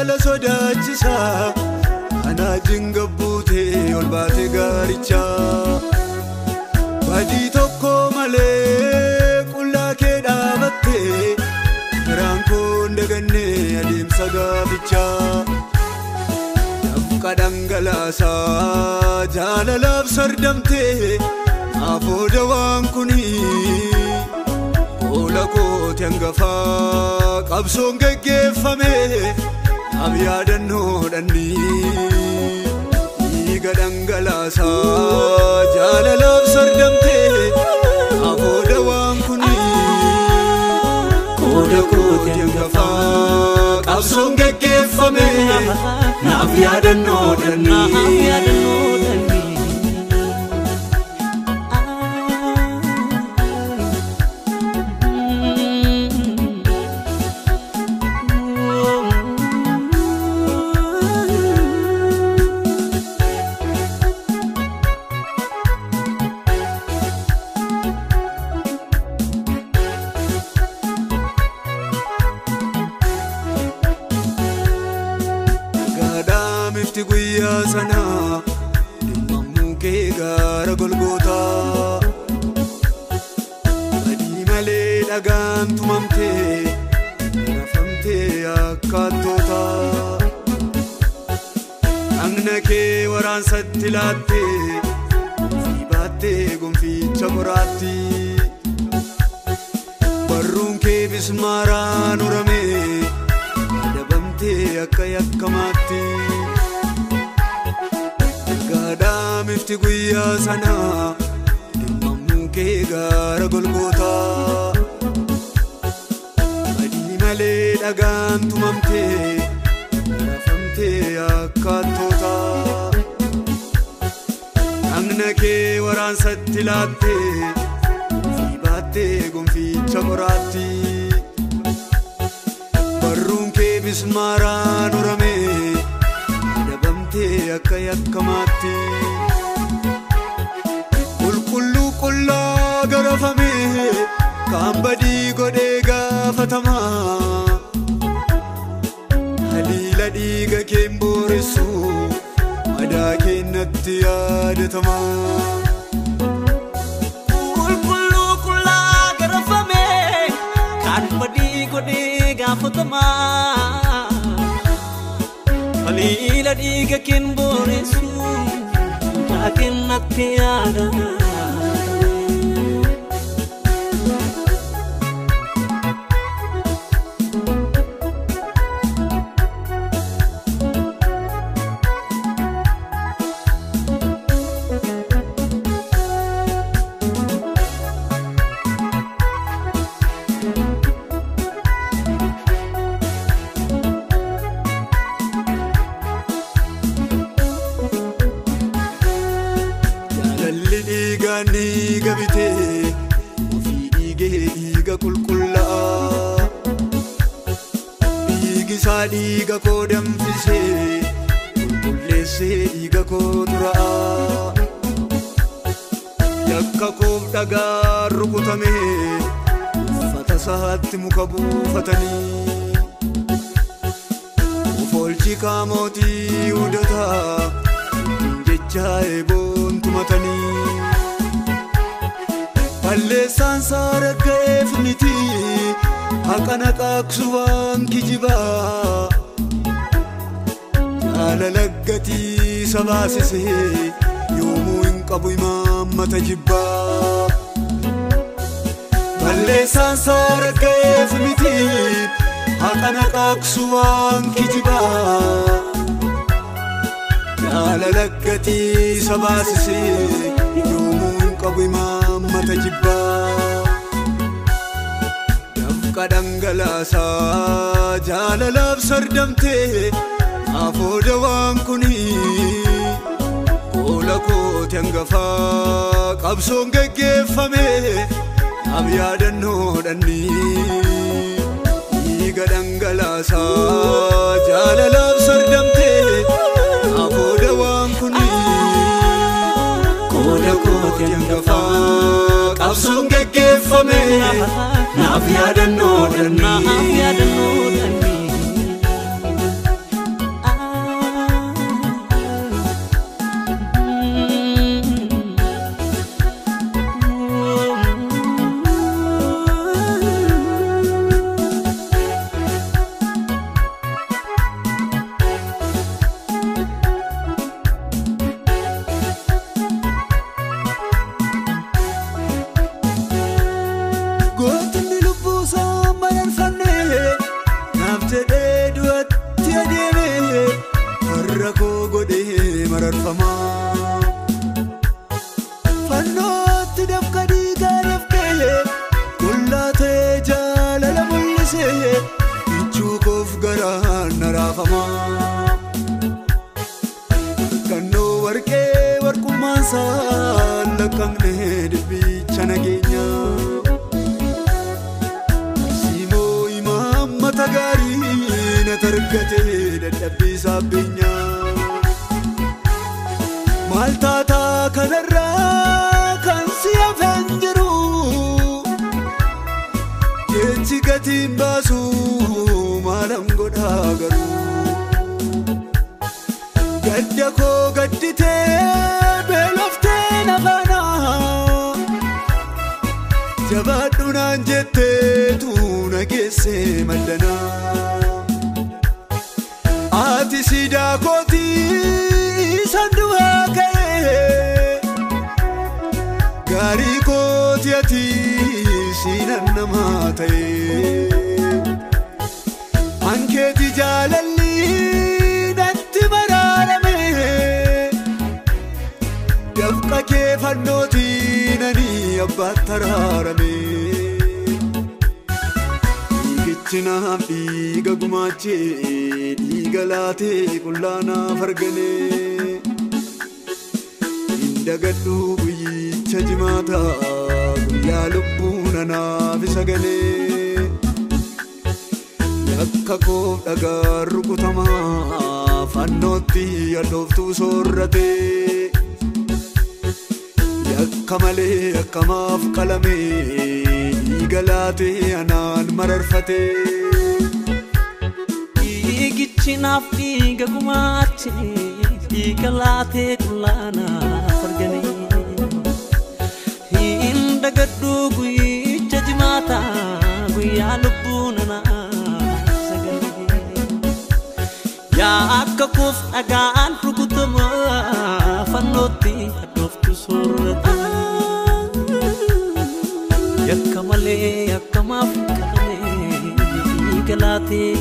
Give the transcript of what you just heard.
jaalala sodaachisa ana jingabbute ol baate gaaricha badii tokko malee qullaa kee dhaabatte raankoon daganne adeemsa gaaficha dafqa dhangalaasa jaalalaaf sardamte afooda waan kuni ola kooti hangafa qabsoon geggeeffame ab yaadannoodhanni dhiiga dhangalaasa jaalalaaf sardamte afooda waan kuni ola kooti hangafa qabsoon geggeeffame ab yaadannoodhanni guyya sana dimammu kee gaara golgoota badii malee dhagaan tumamte rafamte akkaattoota dhagna kee waraansatti laatte fi baatte gonficha qoraatti barruun kee bismaaraan urame dabamte akka yakkamaatti mifti guyya sana dimammu kee gaara golgoota badii malee dhagaan tumamte rafamte akkaattoota dhagna kee waraansatti laatte fi baatte gonficha qoraatti barruun kee bismaaraan urame dabamte akka yakkamaatti qullaa garafame kan badii godhee gaafatama haliila dhiiga keen booressu madaa keennatti yaadatama qullaa garafame kan badii godhee gaafatama haliila dhiiga keen booressu madaa keennatti yaadatama ni gabite fi dhiiga qulqullaa dhiigi isaa dhiiga koo danfisee qulqulleessee dhiiga koo turaa yakka koof dhagaa rukutame uffata isaatti muka buufatanii ufolchi kaamotii hudataa jecha eeboon tumatanii balleessaan saara ga'eef miti haqana qaaqsu waan kijibaa jaalala gatii sabaasisee yoomuu hin qabu imaammata jibbaa balleessaan saara ga'eef miti haqana qaaqsu waan kijibaa jaalala gatii sabaasisee yoomuu hin qabu imaammata jibbaa dafqa dhangalaasa jaalalaaf sardamte afooda waan kuni ola kooti hangafa qabsoon geggeeffame ab yaadannoodhanni dhiiga dhangalaasa jaalalaaf sardamte afooda waan kuni ola kooti hangafa qabsoon geggeeffame ab yaadannoodhanni baafama kannoo warqee warqummaan isaan lakkaa'amne dubbicha nageenya simoo imaammata gaarii na targatee dadhabbiisaa beenya maal taataa kanarraa kan si hafeen jiru jechi gatiin baasu maalam godhaa garuu gadda koo gadditee beeloftee nafaana jabaadhu naan jetteetu nageessee maddanaa ati siidaa kootii sanduuqa ka'ee gaarii kooti ati siinan namaa ta'ee ankeeti jaalalli natti maraarame dafqa kee fannootiin ani abbaatti araarame dhiigichi naaf dhiiga gumaachee dhiiga laatee qullaanaaf arganee dagadhu guyyicha jimaata guyyaa lubbuun anaaf isa galee yakka koof dhagaan rukutamaa fannootti hadhooftuu soorratee yakka malee akkamaaf qalamee dhiiga laatee anaan mararfatee dhiigichi naaf dhiiga gumaachee dhiiga laatee qullaanaaf arganee hin dagadhu guyyicha jimaata guyyaa lubbuun anaaf isa galee yaa akka koof dhagaan rukutamaa fannootti hadhooftuu soorratee yakka malee akkamaaf qalamee dhiiga laatee